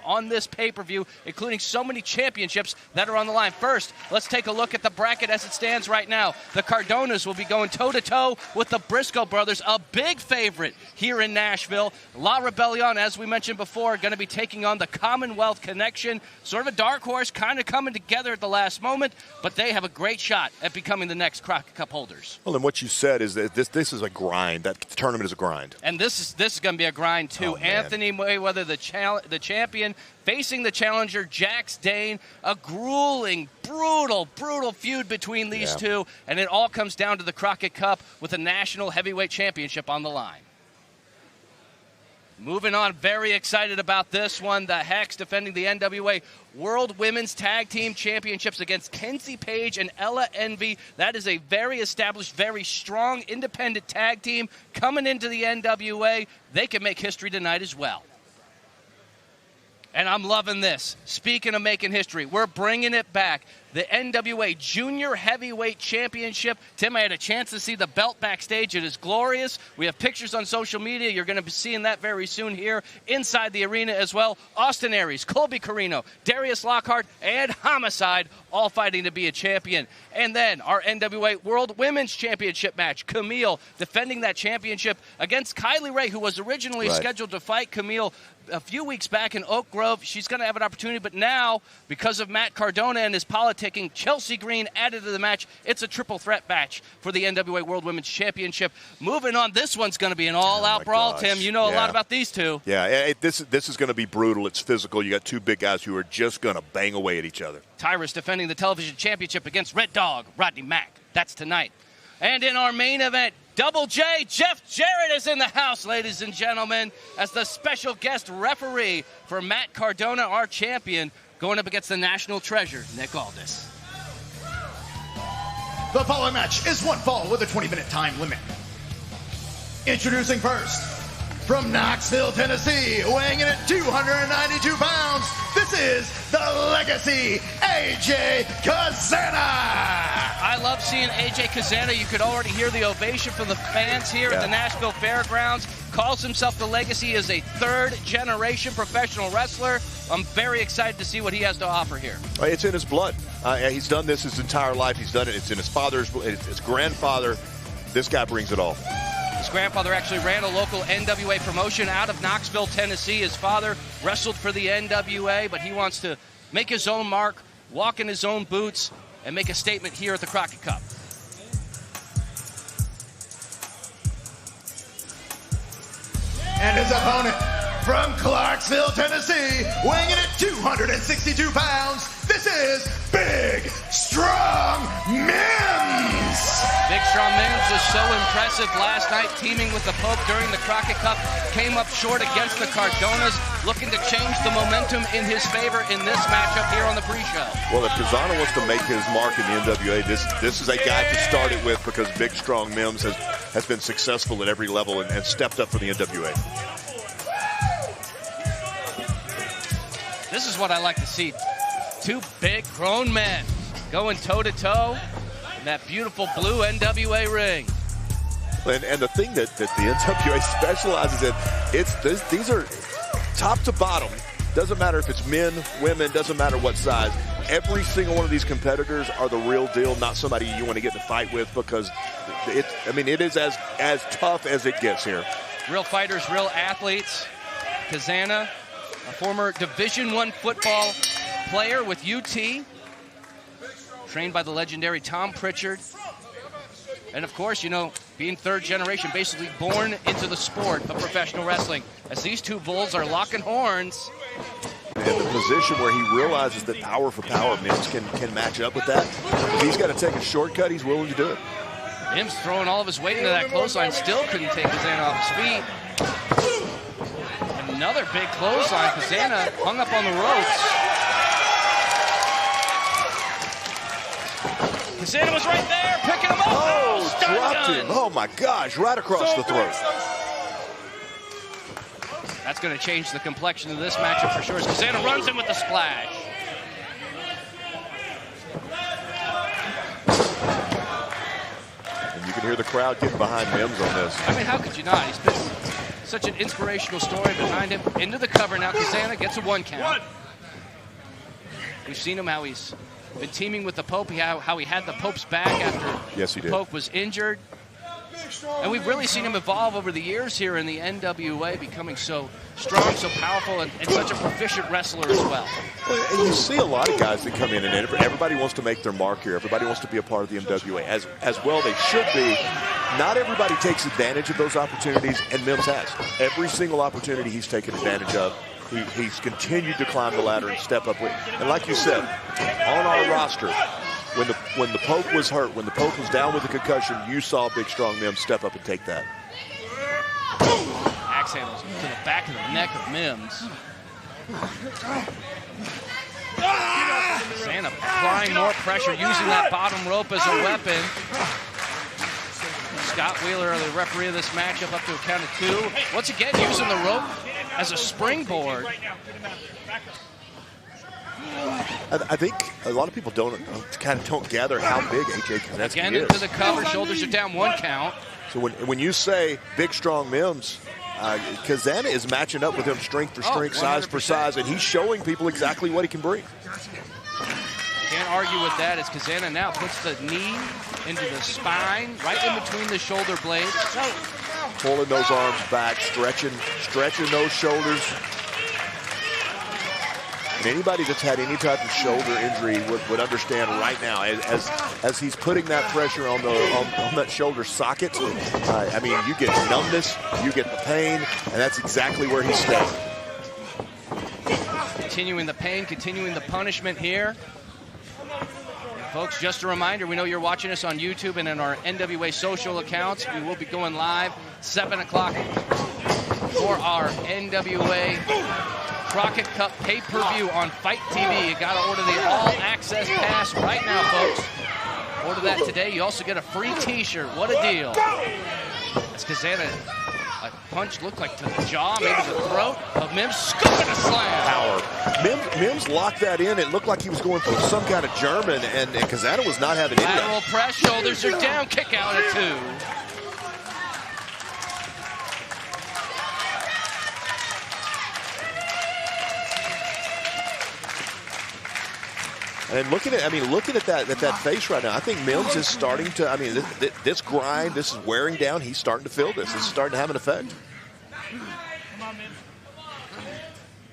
on this pay-per-view, including so many championships that are on the line. First, let's take a look at the bracket as it stands right now. The Cardonas will be going toe-to-toe with the Briscoe brothers, a big favorite here in Nashville. La Rebellion, as we mentioned before, going to be taking on the Commonwealth Connection. Sort of a dark horse, kind of coming together at the last moment, but they have a great shot at becoming the next Crockett Cup holders. Well, and what you said is that this is a grind. That tournament is a grind. And this is going to be a grind, too. Oh, Anthony Mayweather, the champion, facing the challenger, Jax Dane. A grueling, brutal feud between these two, and it all comes down to the Crockett Cup with a national heavyweight championship on the line. Moving on, very excited about this one. The Hawx defending the NWA World Women's Tag Team Championships against Kenzie Page and Ella Envy. That is a very established, very strong independent tag team coming into the NWA. They can make history tonight as well. And I'm loving this. Speaking of making history, we're bringing it back. The NWA Junior Heavyweight Championship. Tim, I had a chance to see the belt backstage. It is glorious. We have pictures on social media. You're going to be seeing that very soon here inside the arena as well. Austin Aries, Colby Carino, Darius Lockhart, and Homicide all fighting to be a champion. And then our NWA World Women's Championship match. Camille defending that championship against Kylie Ray, who was originally scheduled to fight Camille a few weeks back in Oak Grove. She's going to have an opportunity, but now, because of Matt Cardona and his politicking, Chelsea Green added to the match. It's a triple threat match for the NWA World Women's Championship. Moving on, this one's going to be an all-out brawl, Tim. You know a lot about these two. Yeah, this is going to be brutal. It's physical. You got two big guys who are just going to bang away at each other. Tyrus defending the television championship against Red Dog, Rodney Mack. That's tonight. And in our main event, Double J, Jeff Jarrett is in the house, ladies and gentlemen, as the special guest referee for Matt Cardona, our champion, going up against the national treasure, Nick Aldis. The following match is one fall with a 20-minute time limit. Introducing first, from Knoxville, Tennessee, weighing in at 292 pounds, this is the Legacy, AJ Cazana. I love seeing AJ Cazana. You could already hear the ovation from the fans here at the Nashville Fairgrounds. Calls himself the Legacy, is a third-generation professional wrestler. I'm very excited to see what he has to offer here. It's in his blood. He's done this his entire life. He's done it. It's in his father's, his grandfather. This guy brings it all. His grandfather actually ran a local NWA promotion out of Knoxville, Tennessee. His father wrestled for the NWA, but he wants to make his own mark, walk in his own boots, and make a statement here at the Crockett Cup. And his opponent from Clarksville, Tennessee, weighing in at 262 pounds, this is Big Strong Mims. Big Strong Mims was so impressive last night, teaming with the Pope during the Crockett Cup. Came up short against the Cardonas, looking to change the momentum in his favor in this matchup here on the pre-show. Well, if Cazana wants to make his mark in the NWA, this is a guy to start it with, because Big Strong Mims has been successful at every level and stepped up for the NWA. This is what I like to see. Two big grown men going toe-to-toe in that beautiful blue NWA ring. And the thing that the NWA specializes in, these are top to bottom. Doesn't matter if it's men, women, doesn't matter what size. Every single one of these competitors are the real deal, not somebody you want to get in a fight with, because it is as tough as it gets here. Real fighters, real athletes. Cazana, a former Division I football player with UT, trained by the legendary Tom Pritchard. And of course, you know, being third generation, basically born into the sport of professional wrestling. As these two bulls are locking horns. In the position where he realizes that power for power, Mims can match up with that. If he's got to take a shortcut, he's willing to do it. Mims throwing all of his weight into that clothesline, still couldn't take Cazana off his feet. Another big clothesline. Cazana hung up on the ropes. Cazana was right there, picking him up. Oh, dropped him. Oh my gosh, right across the throat. That's going to change the complexion of this matchup for sure. As Cazana runs in with the splash. And you can hear the crowd getting behind Mims on this. I mean, how could you not? He's been such an inspirational story behind him. Into the cover now. Cazana gets a 1 count. We've seen him how he's been teaming with the Pope, how he had the Pope's back after the Pope was injured. And we've really seen him evolve over the years here in the NWA, becoming so strong, so powerful, and such a proficient wrestler as well. And you see a lot of guys that come in, and everybody wants to make their mark here. Everybody wants to be a part of the NWA. As well they should be. Not everybody takes advantage of those opportunities, and Mims has. Every single opportunity he's taken advantage of. He's continued to climb the ladder and step up with. And like you said, on our roster, when the Pope was hurt, when the Pope was down with a concussion, you saw big, strong Mims step up and take that. Axe handles to the back of the neck of Mims. Cazana applying more pressure, using that bottom rope as a weapon. Scott Wheeler, the referee of this matchup, up to a count of 2. Once again, using the rope as a springboard. I think a lot of people don't gather how big AJ Konecki is. Again into the cover, shoulders are down, 1 count. So when you say big, strong Mims, Cazana is matching up with him strength for strength, size for size, and he's showing people exactly what he can bring. Can't argue with that as Cazana now puts the knee into the spine, right in between the shoulder blades. Pulling those arms back, stretching those shoulders. And anybody that's had any type of shoulder injury would understand right now, as he's putting that pressure on that shoulder socket. I mean, you get numbness, you get the pain, and that's exactly where he's staying. Continuing the pain, continuing the punishment here. Folks, just a reminder, we know you're watching us on YouTube and in our NWA social accounts. We will be going live 7 o'clock for our NWA Crockett Cup pay-per-view on Fight TV. You got to order the all-access pass right now, folks. Order that today. You also get a free T-shirt. What a deal. It's Cazana. A punch looked like to the jaw, maybe the throat of Mims. Scoop and a slam. Power. Mims locked that in. It looked like he was going for some kind of German, and Cazana was not having any of that. Lateral press, shoulders are down, kick out at 2. And looking at that face right now, I think Mims is starting to. I mean, this grind, this is wearing down. He's starting to feel this. This is starting to have an effect.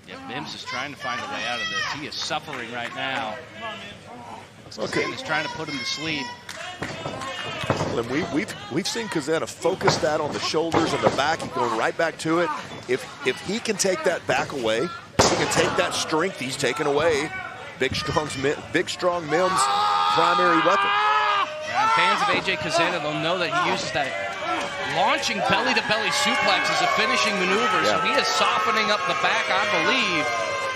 Yeah, Mims is trying to find a way out of this. He is suffering right now. Okay, he's trying to put him to sleep. And we've seen Cazana focus that on the shoulders and the back. He's going right back to it. If he can take that back away, he can take that strength he's taken away. Big strong Mims' primary weapon. Yeah, and fans of AJ Cazana, they'll know that he uses that launching belly-to-belly suplex as a finishing maneuver. Yeah. So he is softening up the back, I believe,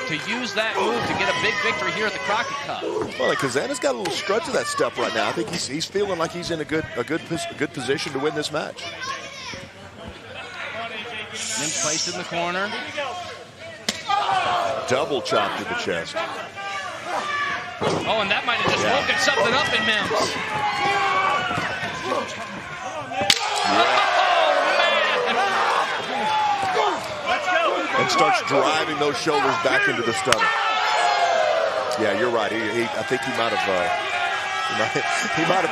to use that move to get a big victory here at the Crockett Cup. Well, Cazana's got a little strut to that step right now. I think he's feeling like he's in a good position to win this match. Mims placed in the corner. Double chop to the chest. Oh, and that might have just woken something up in Mims. Oh, man! And starts driving those shoulders back into the stomach. Yeah, you're right. I think he might have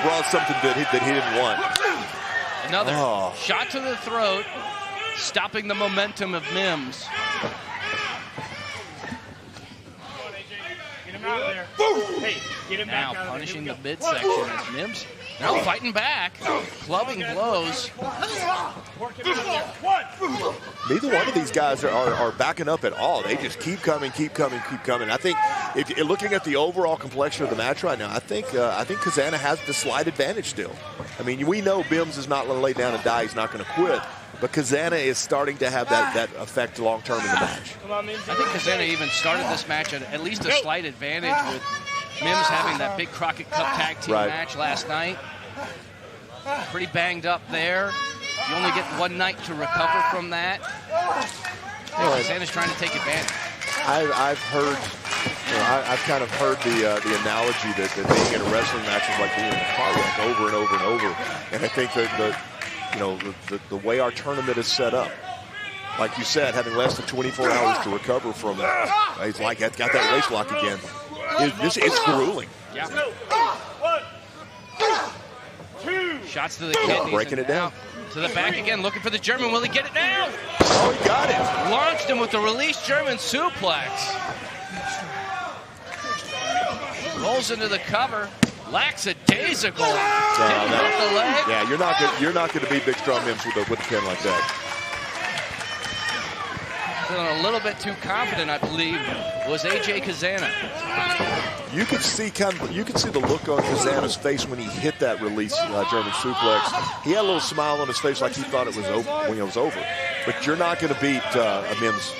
brought something that he didn't want. Another shot to the throat, stopping the momentum of Mims. Hey, get him now punishing the midsection as Mims now fighting back, clubbing blows. Neither one of these guys are backing up at all. They just keep coming. I think if you're looking at the overall complexion of the match right now, I think Cazana has the slight advantage still. I mean, we know Mims is not going to lay down and die. He's not going to quit. But Cazana is starting to have that effect long-term in the match. I think Cazana even started this match at least a slight advantage with Mims having that big Crockett Cup tag team match last night. Pretty banged up there. You only get one night to recover from that. Cazana's trying to take advantage. I've heard, I've kind of heard the analogy that being in a wrestling match is like being in a car wreck over and over and over. And I think that the way our tournament is set up, like you said, having less than 24 hours to recover from it. He's like, got that waist lock again. It's grueling. Yeah. 1, 2. Shots to the kidneys. Breaking it down. To the back again, looking for the German. Will he get it now? Oh, he got it. Launched him with the release German suplex. Rolls into the cover. Lackadaisical. Didn't hit the leg. Yeah, you're not going to beat Big Strong Mims with a pin like that. Feeling a little bit too confident, I believe, was AJ Cazana. You could see the look on Cazana's face when he hit that release German suplex. He had a little smile on his face like he thought it was over when it was over. But you're not going to beat a Mims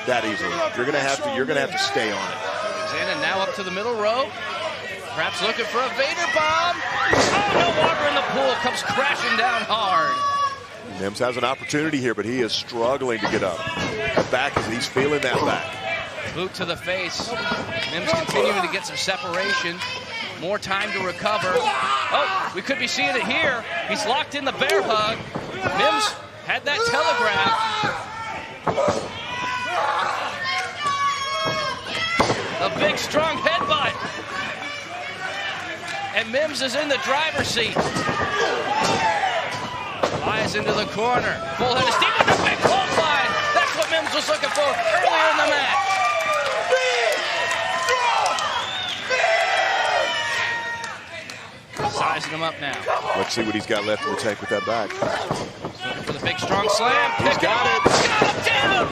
that easily. You're going to have to stay on it. Cazana now up to the middle row. Perhaps looking for a Vader bomb. Oh, no water in the pool. Comes crashing down hard. Mims has an opportunity here, but he is struggling to get up. He's feeling that back. Boot to the face. Mims continuing to get some separation. More time to recover. Oh, we could be seeing it here. He's locked in the bear hug. Mims had that telegraph. A big, strong headbutt. And Mims is in the driver's seat. Flies into the corner. Full head of steam with a big clothesline. That's what Mims was looking for earlier in the match. Sizing him up now. Let's see what he's got left in the tank with that back. Looking for the big, strong slam. He's got it. Got him down.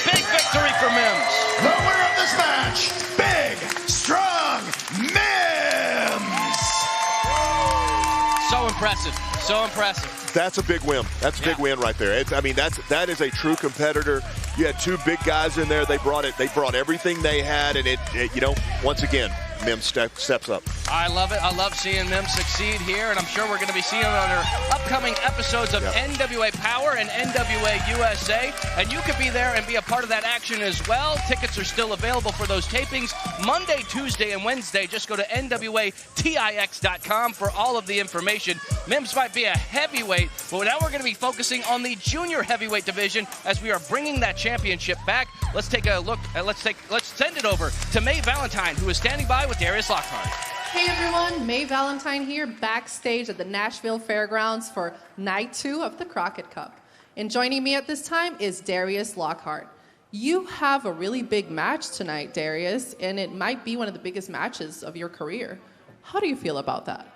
Big victory for Mims. The winner of this match, Big Strong Mims. So impressive. So impressive. That's a big win. That's a big win right there. That is a true competitor. You had two big guys in there. They brought everything they had, and once again, Mims steps up. I love it. I love seeing Mims succeed here, and I'm sure we're going to be seeing it on our upcoming episodes of NWA Power and NWA USA. And you could be there and be a part of that action as well. Tickets are still available for those tapings Monday, Tuesday, and Wednesday. Just go to NWATIX.com for all of the information. Mims might be a heavyweight, but now we're going to be focusing on the junior heavyweight division as we are bringing that championship back. Let's take a look. Let's send it over to May Valentine, who is standing by with Darius Lockhart. Hey everyone, May Valentine here, backstage at the Nashville Fairgrounds for Night 2 of the Crockett Cup. And joining me at this time is Darius Lockhart. You have a really big match tonight, Darius, and it might be one of the biggest matches of your career. How do you feel about that?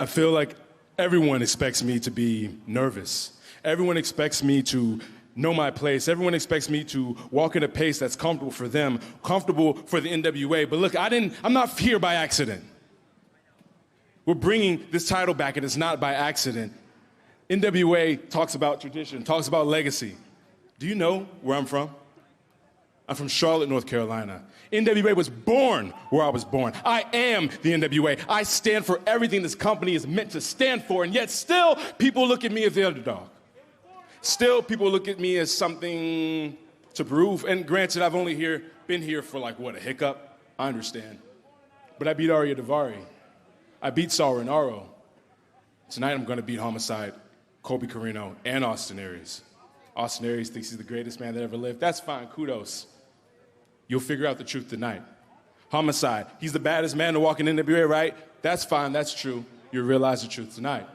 I feel like everyone expects me to be nervous. Everyone expects me to know my place. Everyone expects me to walk in a pace that's comfortable for them, comfortable for the NWA. But look, I'm not here by accident. We're bringing this title back, and it's not by accident. NWA talks about tradition, talks about legacy. Do you know where I'm from? I'm from Charlotte, North Carolina. NWA was born where I was born. I am the NWA. I stand for everything this company is meant to stand for, and yet still people look at me as the underdog. Still, people look at me as something to prove. And granted, I've only been here for a hiccup. I understand. But I beat Arya Daivari. I beat Saul Renaro. Tonight, I'm going to beat Homicide, Colby Corino, and Austin Aries. Austin Aries thinks he's the greatest man that ever lived. That's fine. Kudos. You'll figure out the truth tonight. Homicide, he's the baddest man to walk in NWA, right? That's fine. That's true. You'll realize the truth tonight.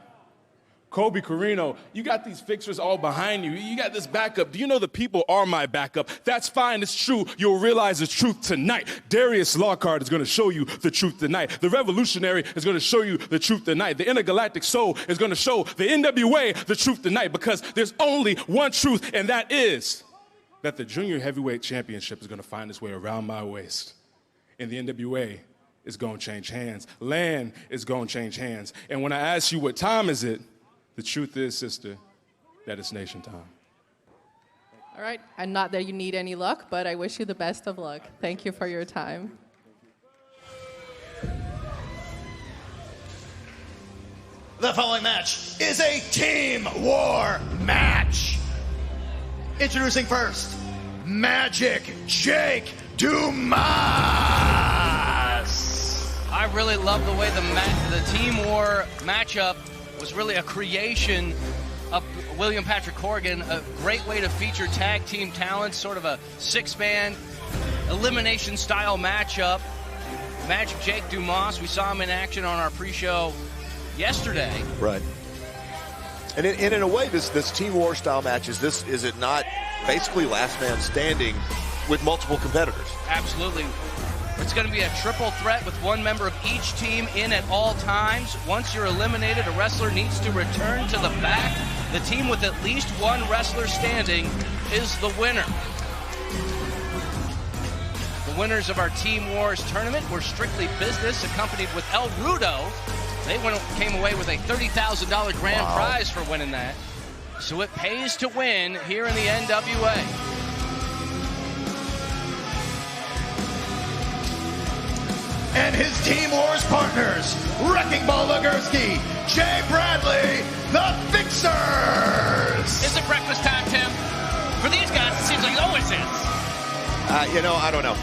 Colby Corino, you got these fixers all behind you. You got this backup. Do you know the people are my backup? That's fine. It's true. You'll realize the truth tonight. Darius Lockhart is going to show you the truth tonight. The Revolutionary is going to show you the truth tonight. The Intergalactic Soul is going to show the NWA the truth tonight, because there's only one truth, and that is that the Junior Heavyweight Championship is going to find its way around my waist. And the NWA is going to change hands. Land is going to change hands. And when I ask you what time is it, the truth is, sister, that it's nation time. All right, and not that you need any luck, but I wish you the best of luck. Thank you for your time. The following match is a Team War match. Introducing first, Magic Jake Dumas. I really love the way the Team War matchup was really a creation of William Patrick Corrigan, a great way to feature tag team talent, sort of a six-man elimination style matchup. Magic Jake Dumas, we saw him in action on our pre-show yesterday. Right. And in a way, this Team War style match, is it not basically last man standing with multiple competitors? Absolutely. It's going to be a triple threat with one member of each team in at all times. Once you're eliminated, a wrestler needs to return to the back. The team with at least one wrestler standing is the winner. The winners of our Team Wars tournament were Strictly Business, accompanied with El Rudo. They came away with a $30,000 grand prize for winning that. So it pays to win here in the NWA. And his Team Wars partners, Wrecking Ball Ligursky, Jay Bradley, the Fixers. Is it breakfast time, Tim? For these guys, it seems like it always is. I don't know.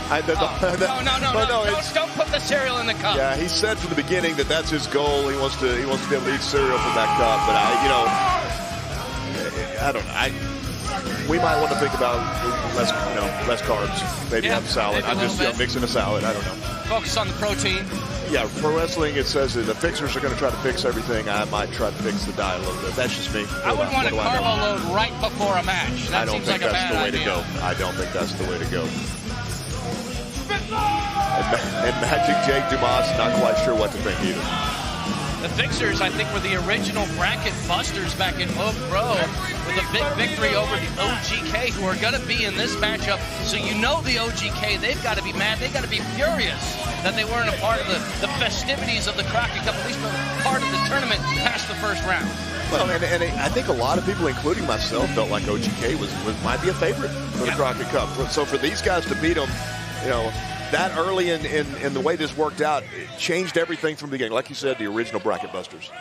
No. Don't put the cereal in the cup. Yeah, he said from the beginning that that's his goal. He wants to be able to eat cereal from that cup. But I don't know. We might want to think about less carbs. Maybe have a salad. I'm just mixing a salad. I don't know. Focus on the protein. Yeah, for wrestling, it says that the Fixers are going to try to fix everything. I might try to fix the diet a little bit. That's just me. I wouldn't want a carbo load right before a match. That seems like a bad idea. I don't think that's the way to go. I don't think that's the way to go. And Magic Jake Dumas, not quite sure what to think either. The Fixers, I think, were the original bracket busters back in Oak Grove with a big victory over the OGK, who are going to be in this matchup. So you know the OGK, they've got to be mad. They've got to be furious that they weren't a part of the festivities of the Crockett Cup, at least part of the tournament past the first round. Well, and I think a lot of people, including myself, felt like OGK might be a favorite for the Crockett Cup. So for these guys to beat them, that early in the way this worked out, it changed everything from the beginning. Like you said, the original bracket busters.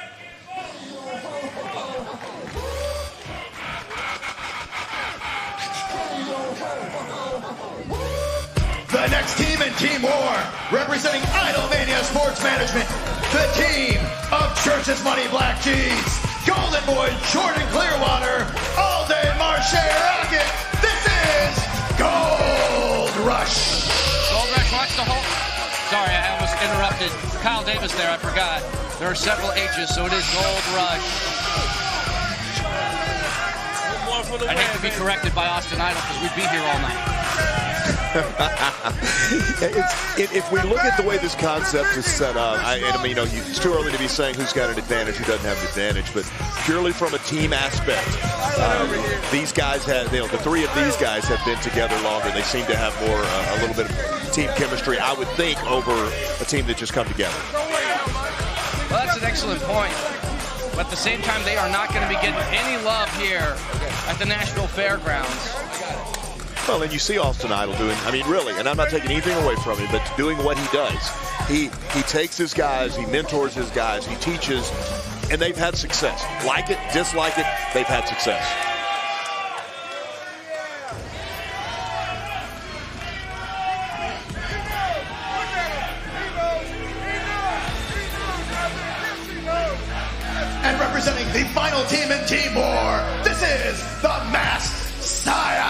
The next team in Team War, representing Idolmania Sports Management, the team of Church's Money Black Cheese, Golden Boy Jordan Clearwater, All Day Marche Rocket. This is Gold Rush. Gold Rush, watch the whole... Sorry, I almost interrupted Kyle Davis there, I forgot. There are several H's, so it is Gold Rush. I'd hate to be corrected by Austin Idol because we'd be here all night. If we look at the way this concept is set up, it's too early to be saying who's got an advantage, who doesn't have an advantage, but purely from a team aspect, these guys have, the three of these guys have been together longer. They seem to have more, a little bit of team chemistry, I would think, over a team that just come together. Well, that's an excellent point. But at the same time, they are not going to be getting any love here at the Nashville Fairgrounds. Well, and you see Austin Idol doing, really, and I'm not taking anything away from him, but doing what he does. He takes his guys, he mentors his guys, he teaches, and they've had success. Like it, dislike it, they've had success. And representing the final team in Team War, this is the Masked Scion.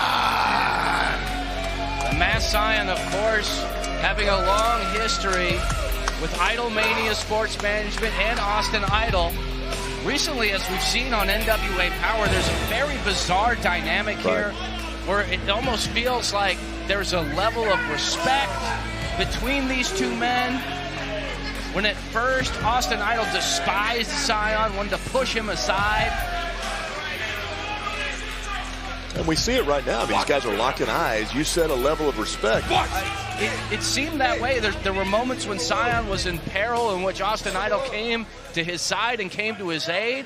The Masked Scion, of course, having a long history with Idolmania Sports Management and Austin Idol. Recently, as we've seen on NWA Power, there's a very bizarre dynamic here where it almost feels like there's a level of respect between these two men. When at first Austin Idol despised Scion, wanted to push him aside. And we see it right now. These guys are locking eyes. You said a level of respect. It seemed that way. There were moments when Scion was in peril in which Austin Idol came to his side and came to his aid.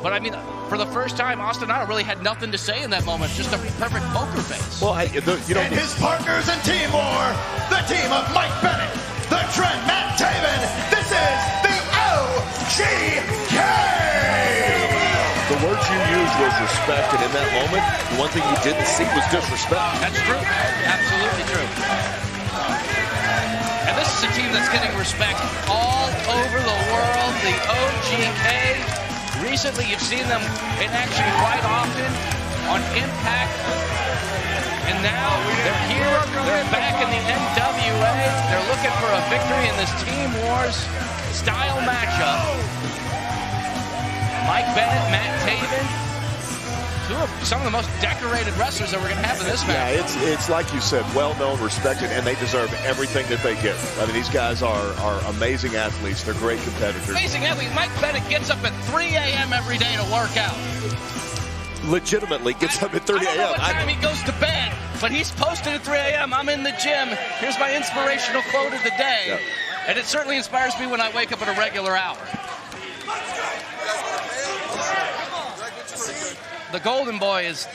But for the first time, Austin Idol really had nothing to say in that moment. Just a perfect poker face. Well, and his partners in Team War, the team of Mike Bennett, the Trent Matt Taven. This is the OGK. The words you used was respect, and in that moment, the one thing you didn't see was disrespect. That's true. Absolutely true. And this is is a team that's getting respect all over the world. The OGK. Recently, you've seen them in action quite often on Impact. And now they're here. They're back in the NWA. They're looking for a victory in this Team Wars style matchup. Mike Bennett, Matt Taven. Two of some of the most decorated wrestlers that we're going to have in this match. Yeah, it's like you said, well-known, respected, and they deserve everything that they get. I mean, these guys are amazing athletes. They're great competitors. Amazing athletes. Mike Bennett gets up at 3 a.m. every day to work out. Legitimately gets up at 3 a.m. I don't know what time he goes to bed, but he's posted at 3 a.m. I'm in the gym. Here's my inspirational quote of the day. Yep. And it certainly inspires me when I wake up at a regular hour. The Golden Boy is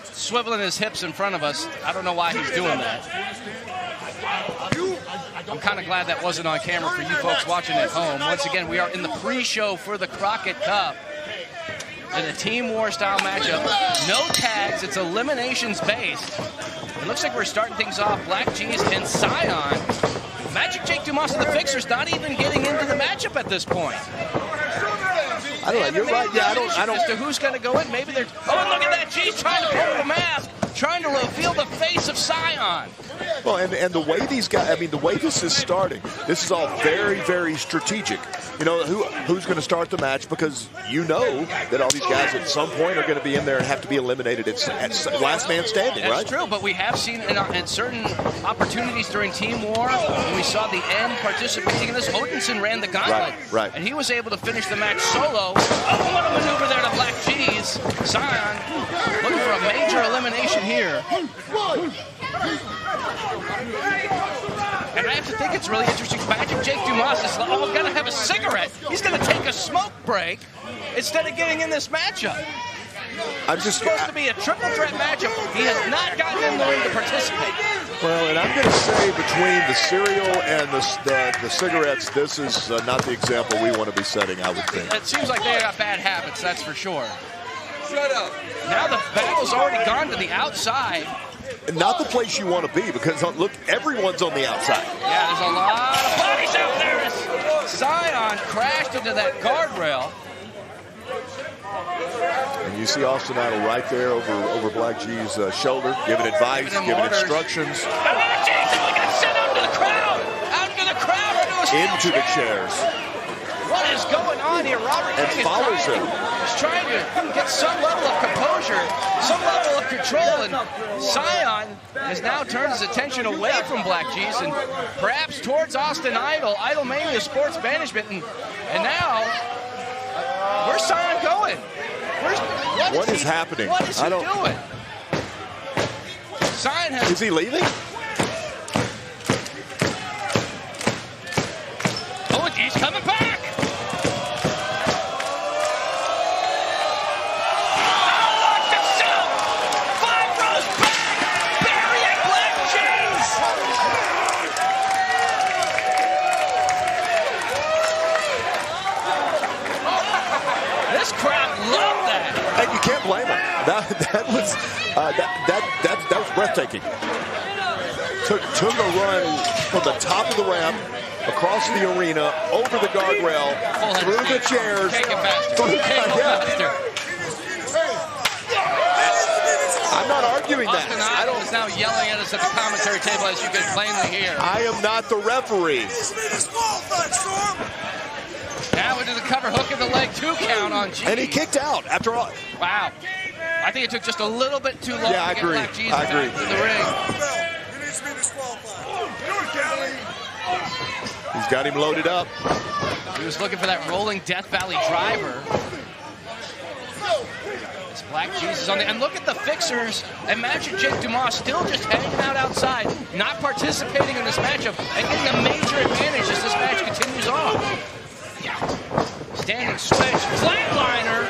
swiveling his hips in front of us. I don't know why he's doing that. I'm kind of glad that wasn't on camera for you folks watching at home. Once again, we are in the pre-show for the Crockett Cup. In a Team War style matchup. No tags, it's eliminations based. It looks like we're starting things off. Black G's and Scion. Magic Jake Dumas and the Fixers not even getting into the matchup at this point. I don't know. You're right. Yeah, I don't. As to who's going to go in. Maybe they're. Oh, and look at that. G's trying to pull the mask, trying to reveal the face of Scion. Well, and the way these guys, I mean, the way this is starting, this is all very, very strategic. You know, who's going to start the match, because you know that all these guys at some point are going to be in there and have to be eliminated at last man standing, right? That's true, but we have seen in certain opportunities during Team War, when we saw the end participating in this, Odinson ran the gauntlet. Right. And he was able to finish the match solo. Oh, what a maneuver there to Black G's. Scion looking for a major elimination here. And I have to think it's really interesting. Magic Jake Dumas is going to have a cigarette. He's going to take a smoke break instead of getting in this matchup. It's supposed to be a triple threat matchup. He has not gotten in the ring to participate. Well, and I'm going to say between the cereal and the cigarettes, this is not the example we want to be setting, I would think. It seems like they got bad habits, that's for sure. Shut up. Now the battle's already gone to the outside. Not the place you want to be, because look, everyone's on the outside. Yeah, there's a lot of bodies out there as Scion crashed into that guardrail. And you see Austin Idol right there over Black G's shoulder, giving advice, giving instructions. And Black G's got sent out to the crowd! Out into the crowd! Into the chairs. What is going on here? Robert and King follows him. He's trying to get some level of composure, some level of control, and Scion has now turned his attention away from Black G's and perhaps towards Austin Idol, Idolmania Sports Management, and now, where's Scion going? What is happening? What is he doing? Scion has... Is he leaving? Oh, he's coming back! And you can't blame him. That was breathtaking. Took a run from the top of the ramp, across the arena, over the guardrail, through the chairs. I'm not arguing that. Austin Idol is now yelling at us at the commentary table, as you can plainly hear. I am not the referee. Now into the cover, hook in the leg, 2 count on G. And he kicked out after all. Wow. I think it took just a little bit too long to get Black G's back to the ring. He's got him loaded up. He was looking for that rolling Death Valley driver. This Black G's is on the... And look at the Fixers and Magic Jake Dumas still just hanging out outside, not participating in this matchup, and getting a major advantage as this match continues on. Standing switch, flatliner.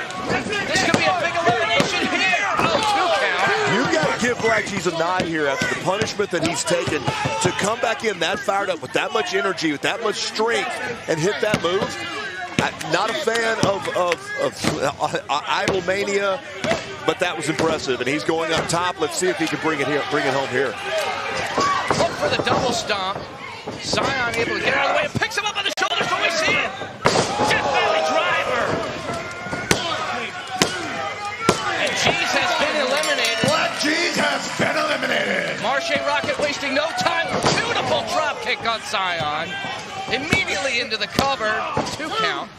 This could be a big elimination here. Oh, 2 count. You've got to give Black G's a nod here after the punishment that he's taken to come back in that fired up with that much energy, with that much strength, and hit that move. Not a fan of Idolmania, but that was impressive. And he's going up top. Let's see if he can bring it home here. Look for the double stomp. Zion able to get out of the way and picks him up on the shoulders. What we see it? Death Valley driver. And Cheese has been eliminated. Cheese has been eliminated. Marche Rockett wasting no time. Beautiful drop kick on Zion. Immediately into the cover. 2 count.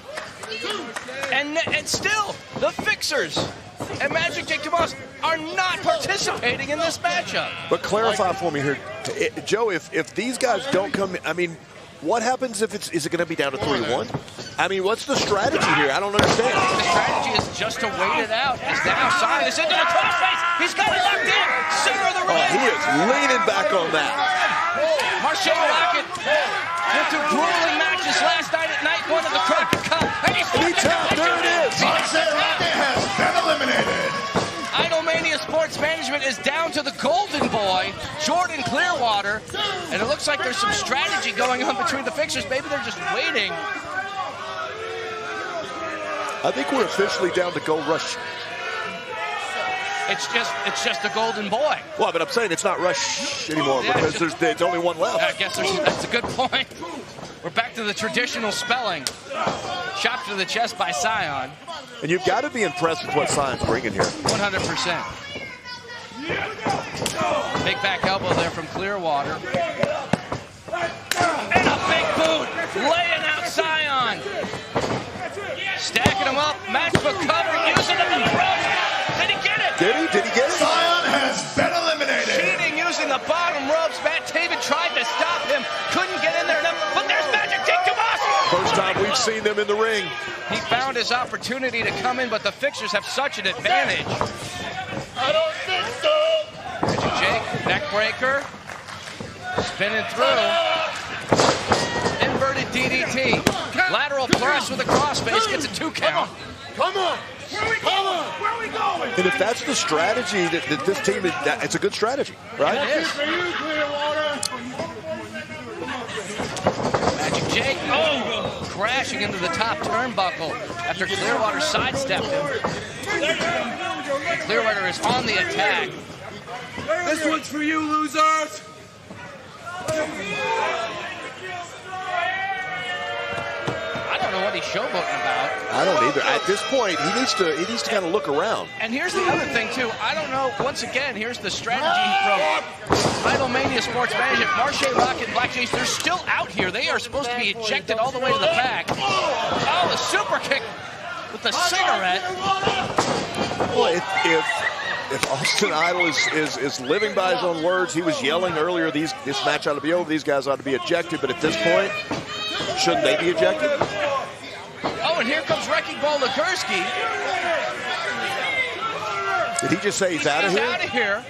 And still, the Fixers and Magic Jake DeMoss are not participating in this matchup. But clarify for me here, Joe, if these guys don't come, I mean, what happens if is it going to be down to 3-1? I mean, what's the strategy here? I don't understand. The strategy is just to wait it out. As now Zion is into the crossface. He's got it locked in. Center of the ring. He is leaning back on that. Marche Rockett went through grueling matches last night at night 1 of the Crockett Cup. And he's There it is. Marche Rockett has been eliminated. Idolmania Sports Management is down to the golden boy, Jordan Clearwater. And it looks like there's some strategy going on between the Fixers. Maybe they're just waiting. I think we're officially down to Gold Rush. It's just the golden boy. Well, but I'm saying it's not Rush anymore because there's only one left. I guess that's a good point. We're back to the traditional spelling. Shot to the chest by Zion. And you've got to be impressed with what Zion's bringing here. 100%. Big back elbow there from Clearwater. And a big boot. Laying out Zion. Stacking him up. Matchbook cover. Using him in the ropes. Did he get it? Did he? Did he get it? Zion has been eliminated. Cheating using the bottom ropes. Matt Taven tried to stop him. Couldn't get in there enough. But there's Magic Jake DeMoss. First time we've seen them in the ring. He found his opportunity to come in, but the Fixers have such an advantage. I don't think so. Magic Jake, neck breaker. Spinning through. Inverted DDT. Lateral thrust with a crossface. Gets a 2 count. Come on. Where are we going? Where are we going? And if that's the strategy that this team is, it's a good strategy, right? It is. Magic Jake, crashing into the top turnbuckle after Clearwater sidestepped him. Clearwater is on the attack. This one's for you, losers! I don't know what he's showboating about. I don't either. At this point, he needs to kind of look around. And here's the other thing too. I don't know. Once again, here's the strategy from Idolmania Sports Management. Marche Rockett and Black Jays, they're still out here. They are supposed to be ejected all the way to the back. Oh, the super kick with the cigarette. Well, if Austin Idol is living by his own words, he was yelling earlier, this match ought to be over. These guys ought to be ejected. But at this point, shouldn't they be ejected? Oh, and here comes Wrecking Ball Ligursky. Did he just say he's out of here? He's out of here.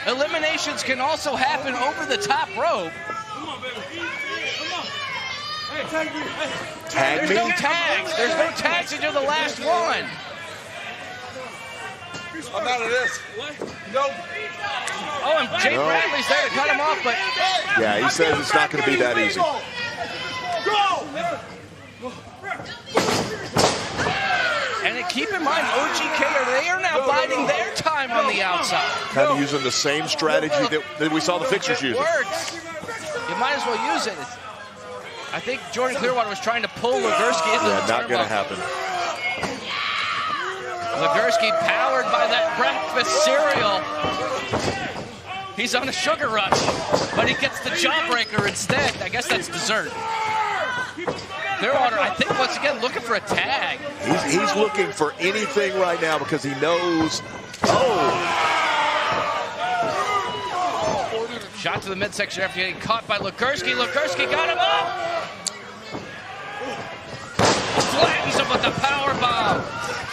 Eliminations can also happen over the top rope. Tag me? There's no tags. There's no tags until the last one. I'm out of this. Nope. Oh, and Jay Bradley's there to cut him off, but... Yeah, he says it's not going to be that easy. And keep in mind, OGK, they are now biding their time on the outside. Kind of using the same strategy that we saw the Fixers It using. works. You might as well use it. I think Jordan Clearwater was trying to pull Ligursky into the Not going to turnbuckle. happen. Ligursky powered by that breakfast cereal. He's on a sugar rush, but he gets the jawbreaker instead. I guess that's dessert. Clearwater, I think, once again, looking for a tag. He's looking for anything right now because he knows. Oh! Shot to the midsection after getting caught by Ligursky. Ligursky got him up. Flattens him with the power bomb.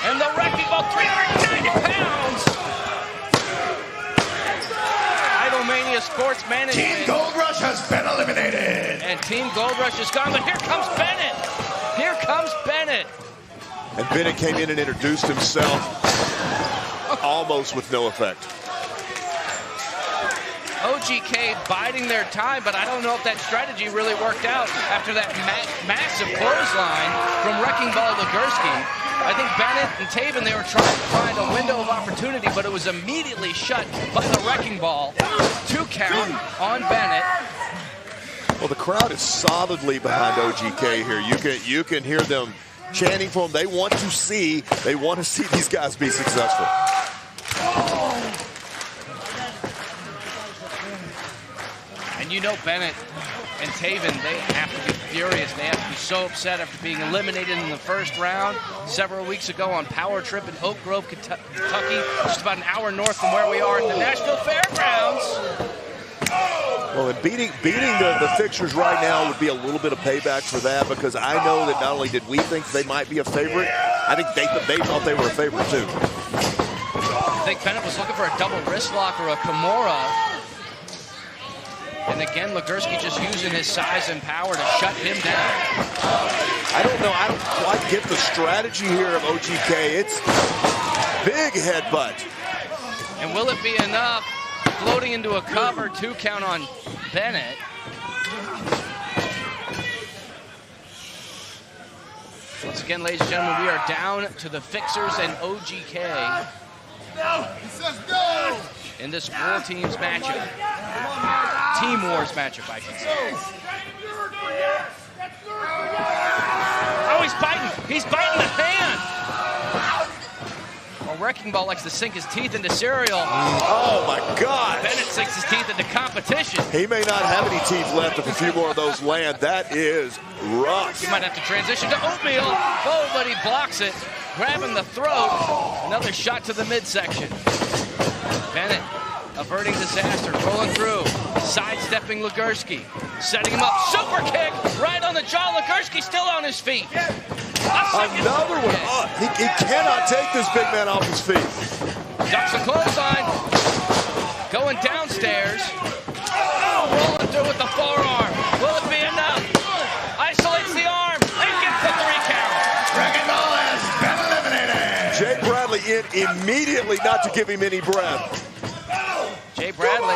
And the Wrecking Ball, 390 pounds. Idolmania Sports Management. Team Gold Rush has been eliminated. And Team Gold Rush is gone, but here comes Bennett. Here comes Bennett. And Bennett came in and introduced himself almost with no effect. OGK biding their time, but I don't know if that strategy really worked out after that massive clothesline from Wrecking Ball Ligursky. I think Bennett and Taven, they were trying to find a window of opportunity, but it was immediately shut by the Wrecking Ball. 2 count on Bennett. Well, the crowd is solidly behind OGK here. You can hear them chanting for him. They want to see these guys be successful. And you know Bennett and Taven, they have to be furious. They have to be so upset after being eliminated in the first round several weeks ago on Power Trip in Oak Grove, Kentucky, just about an hour north from where we are at the Nashville Fairgrounds. Well, and beating the fixtures right now would be a little bit of payback for that, because I know that not only did we think they might be a favorite, I think they thought they were a favorite too. I think Bennett was looking for a double wrist lock or a Kimura. And again, Ligursky just using his size and power to shut him down. I don't know. I don't quite get the strategy here of OGK. It's big headbutt. And will it be enough? Floating into a cover, 2 count on Bennett. Once again, ladies and gentlemen, we are down to the Fixers and OGK. In this World Teams matchup. Team Wars matchup, I should say. Oh, he's biting. He's biting the hand. Well, Wrecking Ball likes to sink his teeth into cereal. Oh, my God. Bennett sinks his teeth into competition. He may not have any teeth left if a few more of those land. That is rough. He might have to transition to oatmeal. Oh, but he blocks it. Grabbing the throat. Another shot to the midsection. Bennett averting disaster, rolling through, sidestepping Ligursky, setting him up, super kick, right on the jaw. Ligursky still on his feet. Another one. Oh, he cannot take this big man off his feet. Ducks a clothesline, going downstairs, rolling through with the forearm. Will it be enough? Isolates the arm, and gets the 3 count. Wrecking Ball has been eliminated. Jay Bradley in immediately, not to give him any breath. Jay Bradley.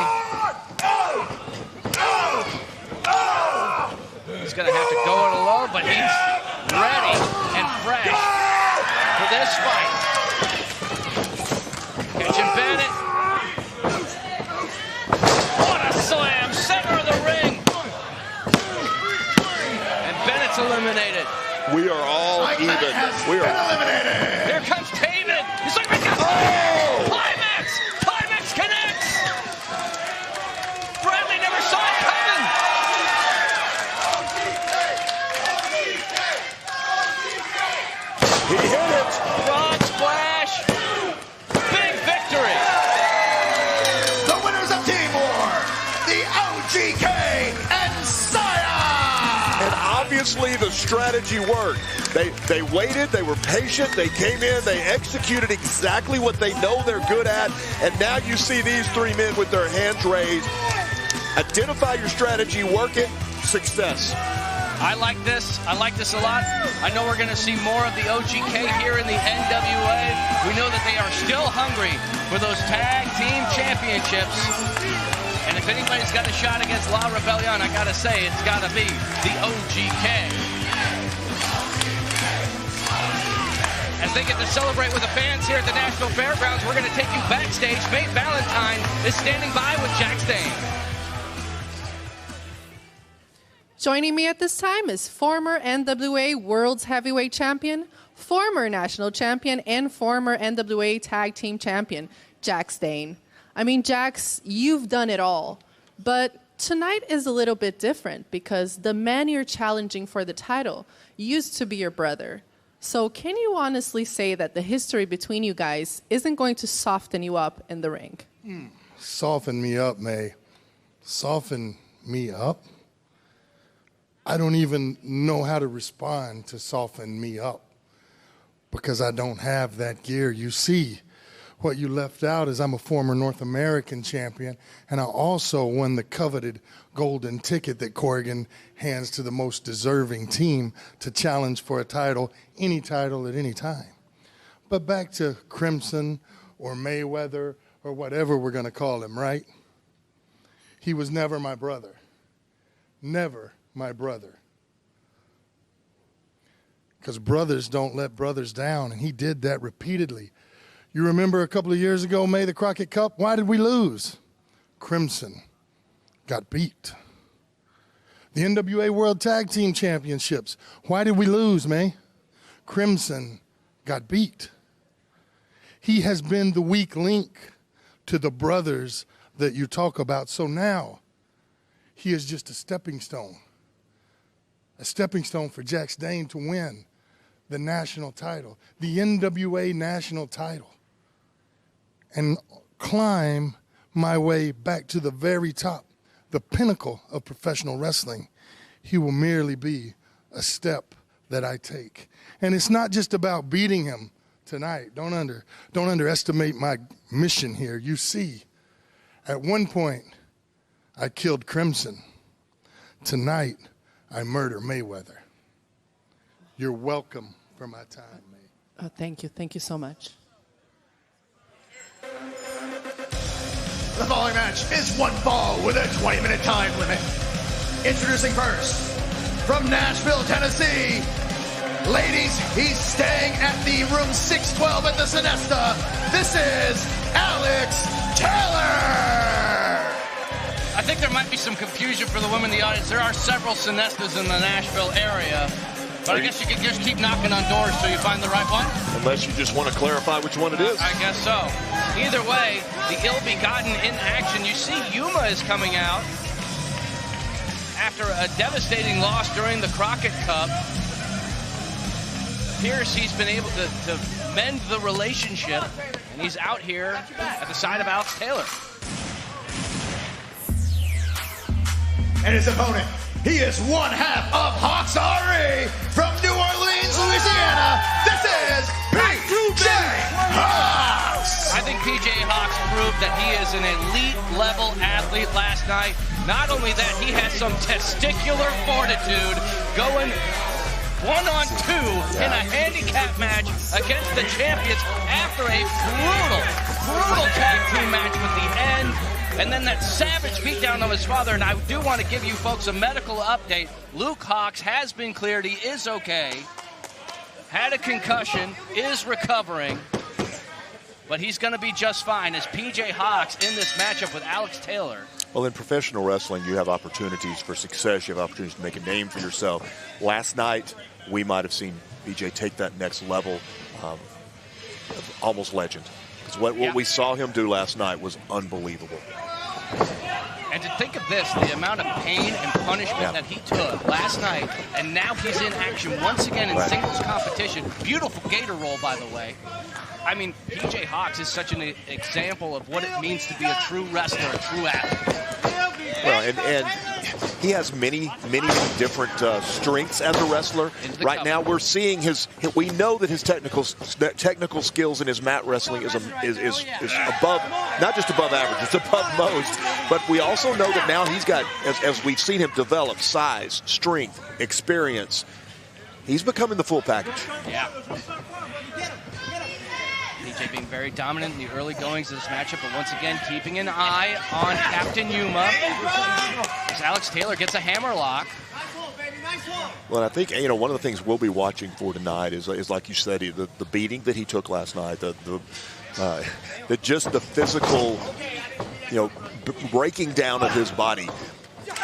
He's going to have to go it alone, but he's ready and fresh for this fight. Catching Bennett. What a slam. Center of the ring. And Bennett's eliminated. We are all even. We are eliminated. Here comes Taven. He's like, oh! Climax! Climax connects! Bradley never saw it coming! He hit it. Frog splash. Big victory. The winners of Team War, the OGK and Saya. And obviously the strategy worked. They waited, they were patient, they came in, they executed exactly what they know they're good at, and now you see these 3 men with their hands raised. Identify your strategy, work it, success. I like this. I like this a lot. I know we're going to see more of the OGK here in the NWA. We know that they are still hungry for those tag team championships. And if anybody's got a shot against La Rebellion, I got to say, it's got to be the OGK. As they get to celebrate with the fans here at the Nashville Fairgrounds, we're going to take you backstage. May Valentine is standing by with Jax Dane. Joining me at this time is former NWA World's Heavyweight Champion, former National Champion, and former NWA Tag Team Champion, Jax Dane. I mean, Jax, you've done it all. But tonight is a little bit different because the man you're challenging for the title used to be your brother. So can you honestly say that the history between you guys isn't going to soften you up in the ring? Soften me up, May. Soften me up? I don't even know how to respond to soften me up because I don't have that gear. You see, what you left out is I'm a former North American champion, and I also won the coveted golden ticket that Corrigan hands to the most deserving team to challenge for a title at any time. But back to Crimson or Mayweather or whatever we're going to call him, right? He was never my brother. Never my brother. Because brothers don't let brothers down, and he did that repeatedly. You remember a couple of years ago, May, the Crockett Cup? Why did we lose? Crimson got beat. The NWA World Tag Team Championships. Why did we lose, man? Crimson got beat. He has been the weak link to the brothers that you talk about. So now he is just a stepping stone for Jax Dane to win the national title, the NWA national title, and climb my way back to the very top, the pinnacle of professional wrestling. He will merely be a step that I take. And it's not just about beating him tonight. Don't underestimate my mission here. You see, at one point, I killed Crimson. Tonight, I murder Mayweather. You're welcome for my time, May. Oh, thank you. Thank you so much. The following match is one fall with a 20-minute time limit. Introducing first, from Nashville, Tennessee. Ladies, he's staying at the room 612 at the Sonesta. This is Alex Taylor. I think there might be some confusion for the women in the audience. There are several Sonestas in the Nashville area, but I guess you could just keep knocking on doors till you find the right one. Unless you just want to clarify which one it is. I guess so. Either way, the ill-begotten in action. You see Yuma is coming out after a devastating loss during the Crockett Cup. Appears he's been able to mend the relationship, and he's out here at the side of Alex Taylor. And his opponent, he is one half of Hawx from New Orleans, Louisiana. This is PJ Hawx. I think PJ Hawx proved that he is an elite-level athlete last night. Not only that, he had some testicular fortitude going 1-on-2 in a handicap match against the champions after a brutal tag team match with the end. And then that savage beatdown of his father. And I do want to give you folks a medical update. Luke Hawx has been cleared. He is okay. Had a concussion, is recovering. But he's going to be just fine as PJ Hawx in this matchup with Alex Taylor. Well, in professional wrestling, you have opportunities for success. You have opportunities to make a name for yourself. Last night, we might have seen PJ take that next level, almost legend. Because what we saw him do last night was unbelievable. And to think of this, the amount of pain and punishment that he took last night, and now he's in action once again in singles competition. Beautiful gator roll, by the way. I mean, PJ Hawx is such an example of what it means to be a true wrestler, a true athlete. Well, and he has many different strengths as a wrestler. Right now, we're seeing we know that his technical skills in his mat wrestling is above, not just above average, it's above most. But we also know that now he's got, as we've seen him develop, size, strength, experience. He's becoming the full package. Yeah. PJ being very dominant in the early goings of this matchup, but once again keeping an eye on Captain Yuma as Alex Taylor gets a hammerlock. Well, I think one of the things we'll be watching for tonight is like you said, the beating that he took last night, just the physical, breaking down of his body.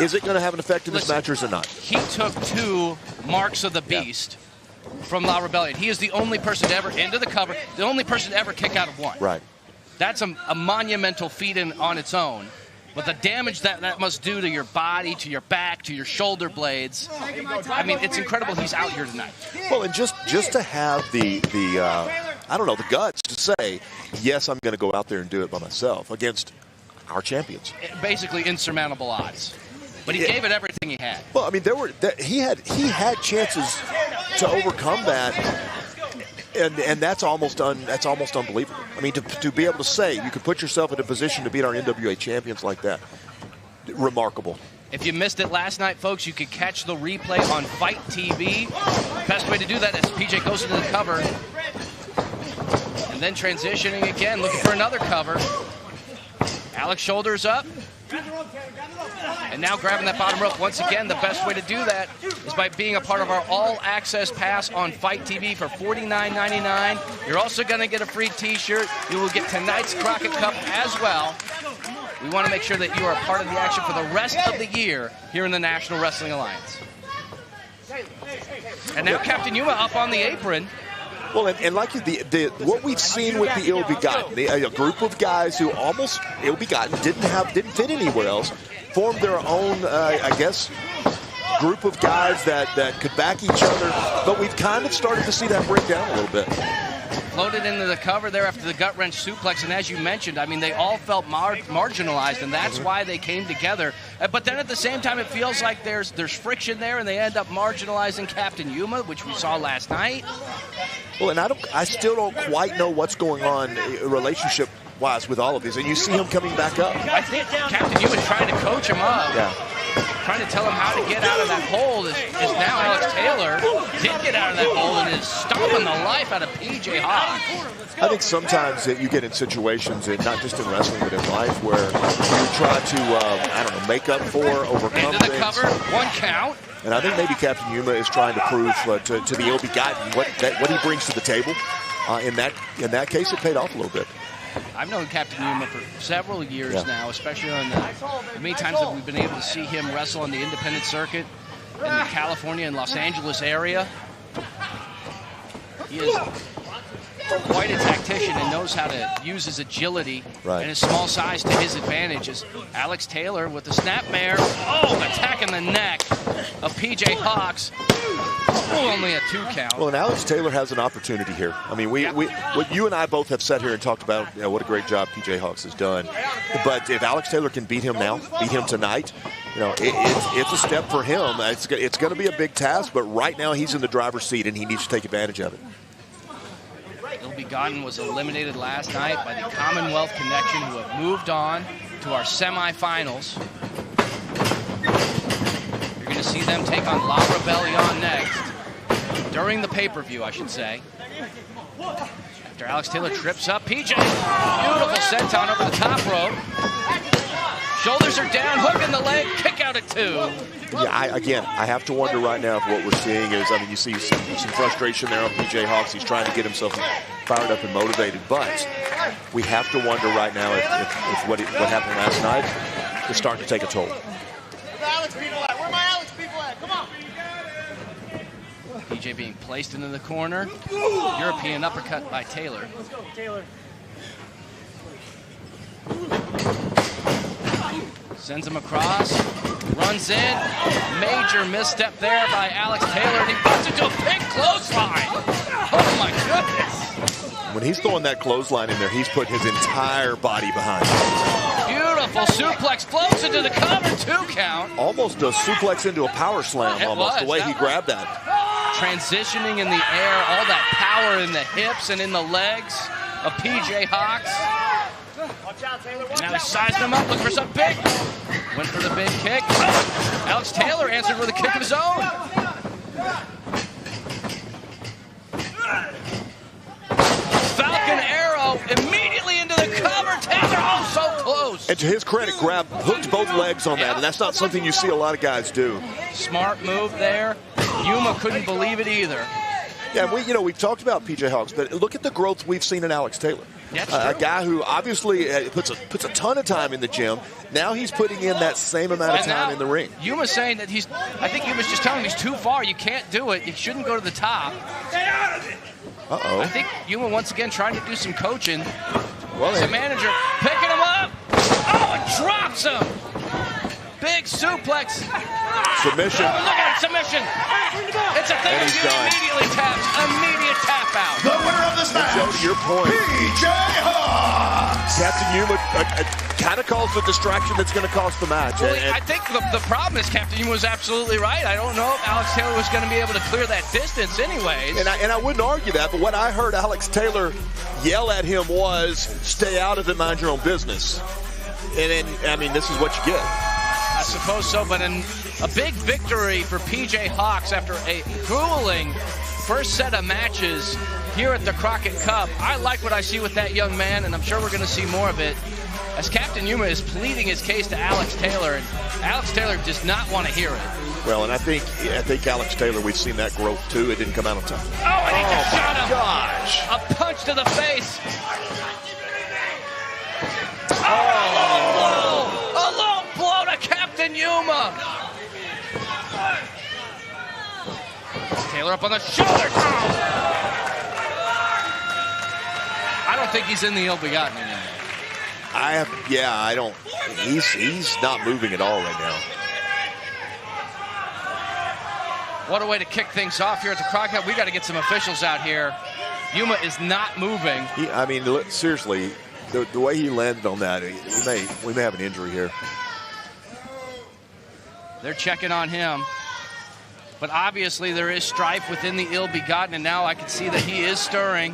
Is it going to have an effect in this match or is it not? He took 2 marks of the beast. From La Rebellion. He is the only person to ever enter the cover, the only person to ever kick out of 1. Right. That's a monumental feat on its own. But the damage that must do to your body, to your back, to your shoulder blades, I mean, it's incredible he's out here tonight. Well, and just to have the guts to say, yes, I'm going to go out there and do it by myself against our champions. Basically insurmountable odds. But he gave it everything he had. Well, I mean, he had chances to overcome that, and that's almost unbelievable. I mean, to be able to say you could put yourself in a position to beat our NWA champions like that, remarkable. If you missed it last night, folks, you could catch the replay on Fight TV. Best way to do that is PJ goes into the cover, and then transitioning again, looking for another cover. Alex shoulders up. And now grabbing that bottom rope. Once again, the best way to do that is by being a part of our all-access pass on Fight TV for $49.99. You're also going to get a free T-shirt. You will get tonight's Crockett Cup as well. we want to make sure that you are a part of the action for the rest of the year here in the National Wrestling Alliance. And now Captain Yuma up on the apron. Well, and like what we've seen with the ill-begotten, a group of guys who almost ill-begotten didn't fit anywhere else, formed their own, I guess, group of guys that could back each other. But we've kind of started to see that break down a little bit. Floated into the cover there after the gut-wrench suplex, and as you mentioned, I mean, they all felt marginalized, and that's why they came together. But then at the same time, it feels like there's friction there, and they end up marginalizing Captain Yuma, which we saw last night. Well, and I still don't quite know what's going on relationship-wise with all of these, and you see him coming back up. I think Captain Yuma's trying to coach him up. Yeah. Trying to tell him how to get out of that hole is now Alex Taylor did get out of that hole and is stomping the life out of PJ Hawx. I think sometimes that you get in situations, and not just in wrestling but in life, where you try to, make up for, overcome into the things. cover, 1 count. And I think maybe Captain Yuma is trying to prove to the ill-begotten what he brings to the table. In that case, it paid off a little bit. I've known Captain Yuma for several years now, especially on the many times that we've been able to see him wrestle on the independent circuit in the California and Los Angeles area. He is quite a tactician and knows how to use his agility and his small size to his advantages. Alex Taylor with the snapmare. Oh, attacking the neck of PJ Hawx. Only a 2 count. Well, and Alex Taylor has an opportunity here. I mean, what you and I both have sat here and talked about, what a great job PJ Hawx has done. But if Alex Taylor can beat him tonight, it's a step for him. It's going to be a big task, but right now he's in the driver's seat and he needs to take advantage of it. Ill-Begotten was eliminated last night by the Commonwealth Connection, who have moved on to our semifinals. You're going to see them take on La Rebellion next, during the pay-per-view, I should say. After Alex Taylor trips up, PJ, beautiful senton over the top rope. Shoulders are down, hook in the leg, kick out at 2. Yeah, I have to wonder right now if what we're seeing is, you see some frustration there on PJ Hawx. He's trying to get himself fired up and motivated, but we have to wonder right now if what happened last night is starting to take a toll. Where my Alex people at? Come on. PJ being placed into the corner. European uppercut by Taylor. Let's go, Taylor. Sends him across, runs in, major misstep there by Alex Taylor, and he puts it to a big clothesline. Oh my goodness. When he's throwing that clothesline in there, he's put his entire body behind it. Beautiful suplex, floats into the cover, 2 count. Almost a suplex into a power slam, the way he grabbed that. Transitioning in the air, all that power in the hips and in the legs of PJ Hawx. Watch out, Taylor. And now he's sizing him up, looking for something big. Went for the big kick. Alex Taylor answered with a kick of his own. Falcon arrow immediately into the cover. Taylor, so close. And to his credit, hooked both legs on that, and that's not something you see a lot of guys do. Smart move there. Yuma couldn't believe it either. Yeah, we've talked about PJ Hawx, but look at the growth we've seen in Alex Taylor. A guy who obviously puts a ton of time in the gym. Now he's putting in that same amount of time in the ring. Yuma's saying that I think Yuma's just telling him he's too far. You can't do it. You shouldn't go to the top. Uh-oh. I think Yuma once again trying to do some coaching. Well, the manager picking him up. Oh, and drops him. Big suplex. Submission. Oh, look at it, submission. It's a thing. And he's done. Immediately taps. Immediate tap out. The winner of this match, Joe, to your point, PJ Hawx. Captain Yuma kind of calls the distraction that's going to cost the match. Well, I think the problem is Captain Yuma was absolutely right. I don't know if Alex Taylor was going to be able to clear that distance anyways. And I wouldn't argue that, but what I heard Alex Taylor yell at him was, stay out of it, mind your own business. And then, this is what you get. I suppose so, but a big victory for PJ Hawx after a grueling first set of matches here at the Crockett Cup. I like what I see with that young man, and I'm sure we're going to see more of it as Captain Yuma is pleading his case to Alex Taylor, and Alex Taylor does not want to hear it. Well, and I think Alex Taylor, we've seen that growth too. It didn't come out on time. Oh, and he just shot him. Gosh. A punch to the face. Oh. Taylor up on the shoulder. I don't think he's in the ill-begotten anymore. I don't. He's not moving at all right now. What a way to kick things off here at the Crockett Cup. We got to get some officials out here. Yuma is not moving. Seriously, the way he landed on that, we may have an injury here. They're checking on him. But obviously there is strife within the ill-begotten, and now I can see that he is stirring,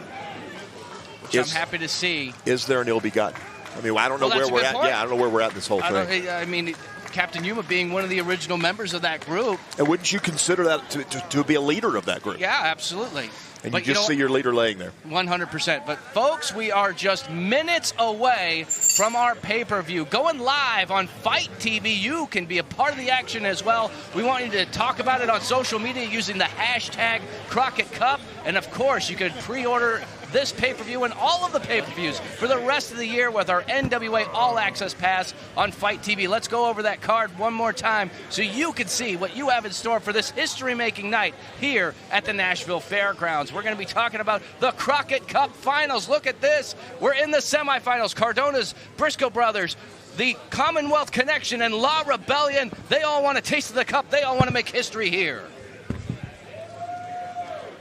which I'm happy to see. Is there an ill-begotten? I mean, I don't know where we're at. Yeah, I don't know where we're at in this whole thing. I mean, Captain Yuma being one of the original members of that group. And wouldn't you consider that to be a leader of that group? Yeah, absolutely. And you just see your leader laying there. 100%. But, folks, we are just minutes away from our pay-per-view. Going live on Fight TV. You can be a part of the action as well. We want you to talk about it on social media using the hashtag Crockett Cup. And, of course, you can pre-order this pay-per-view and all of the pay-per-views for the rest of the year with our NWA All Access Pass on Fight TV. Let's go over that card one more time so you can see what you have in store for this history-making night here at the Nashville Fairgrounds. We're going to be talking about the Crockett Cup Finals. Look at this. We're in the semifinals. Cardona's Briscoe Brothers, the Commonwealth Connection, and La Rebellion. They all want a taste of the cup. They all want to make history here.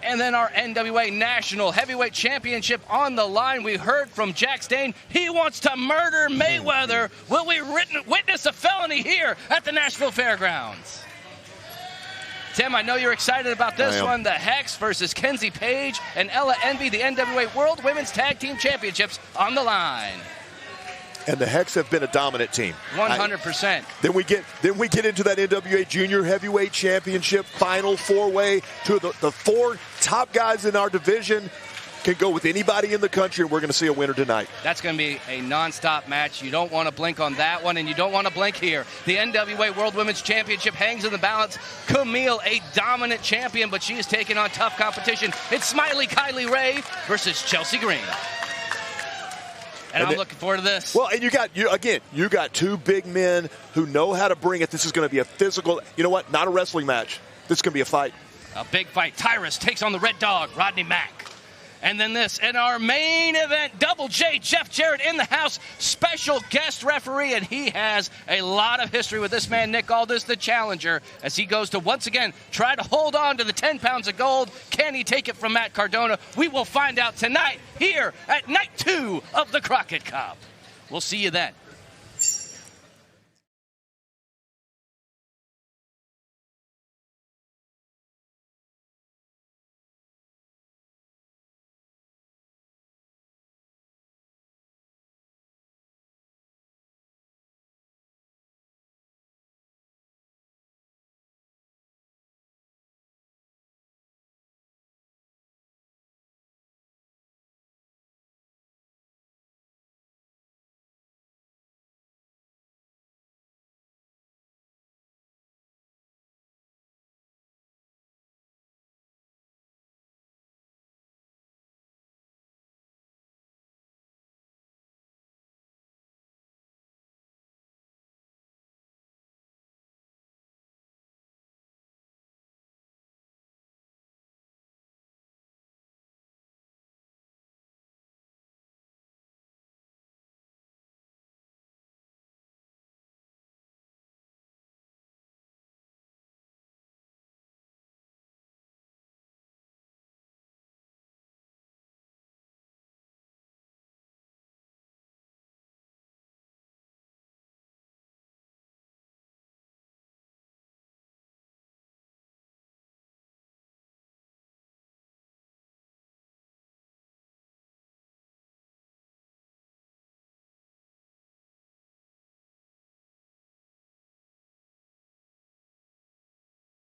And then our NWA National Heavyweight Championship on the line. We heard from Jax Dane. He wants to murder Mayweather. Will we witness a felony here at the Nashville Fairgrounds? Tim, I know you're excited about this one. The Hex versus Kenzie Page and Ella Envy, the NWA World Women's Tag Team Championships on the line. And the Hex have been a dominant team. 100%. Then we get into that NWA Junior Heavyweight Championship final four-way. Two of the four top guys in our division can go with anybody in the country, and we're going to see a winner tonight. That's going to be a nonstop match. You don't want to blink on that one, and you don't want to blink here. The NWA World Women's Championship hangs in the balance. Camille, a dominant champion, but she is taking on tough competition. It's Smiley Kylie Ray versus Chelsea Green. And I'm looking forward to this. Well, and you got two big men who know how to bring it. This is going to be a physical, not a wrestling match. This is going to be a fight. A big fight. Tyrus takes on the Red Dog, Rodney Mack. And then this, in our main event, Double J, Jeff Jarrett in the house, special guest referee, and he has a lot of history with this man, Nick Aldis, the challenger, as he goes to once again try to hold on to the 10 pounds of gold. Can he take it from Matt Cardona? We will find out tonight here at Night 2 of the Crockett Cup. We'll see you then.